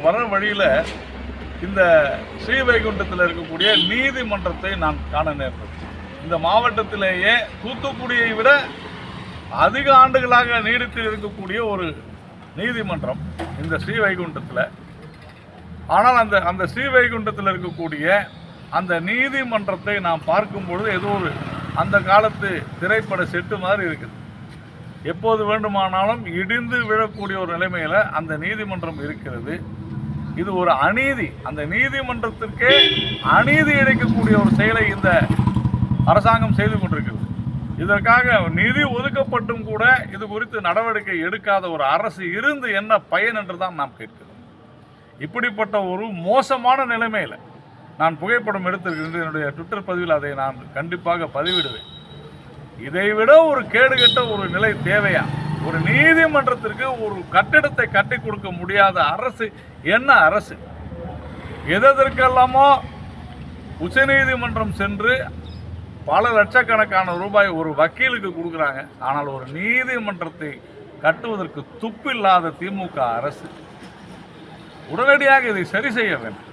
வர வழியில் இந்த ஸ்ரீவைகுண்டத்தில் இருக்கக்கூடிய நீதிமன்றத்தை நான் காண நேர்ந்தது. இந்த மாவட்டத்திலேயே தூத்துக்குடியை விட அதிக ஆண்டுகளாக நீடித்து இருக்கக்கூடிய ஒரு நீதிமன்றம் இந்த ஸ்ரீவைகுண்டத்தில். ஆனால் அந்த ஸ்ரீவைகுண்டத்தில் இருக்கக்கூடிய அந்த நீதிமன்றத்தை நாம் பார்க்கும் பொழுது ஏதோ ஒரு அந்த காலத்து திரைப்பட செட்டு மாதிரி இருக்குது. எப்போது வேண்டுமானாலும் இடிந்து விழக்கூடிய ஒரு நிலைமையில் அந்த நீதிமன்றம் இருக்கிறது. இது ஒரு அநீதி. அந்த நீதிமன்றத்திற்கே அநீதி இழைக்கக்கூடிய ஒரு செயலை இந்த அரசாங்கம் செய்து கொண்டிருக்கிறது. இதற்காக நிதி ஒதுக்கப்பட்டும் கூட இது குறித்து நடவடிக்கை எடுக்காத ஒரு அரசு இருந்து என்ன பயன் என்று தான் நாம் கேட்கிறோம். இப்படிப்பட்ட ஒரு மோசமான நிலைமையில் நான் புகைப்படம் எடுத்திருக்கிறேன். என்னுடைய ட்விட்டர் பதிவில் அதை நான் கண்டிப்பாக பதிவிடுவேன். இதைவிட ஒரு கேடுகட்ட ஒரு நிலை தேவையா? ஒரு நீதிமன்றத்திற்கு ஒரு கட்டிடத்தை கட்டி கொடுக்க முடியாத அரசு என்ன அரசு? எதற்கெல்லாமோ உச்சநீதிமன்றம் சென்று பல லட்சக்கணக்கான ரூபாய் ஒரு வக்கீலுக்கு கொடுக்குறாங்க. ஆனால் ஒரு நீதிமன்றத்தை கட்டுவதற்கு துப்பில்லாத திமுக அரசு உடனடியாக இதை சரி செய்ய வேண்டும்.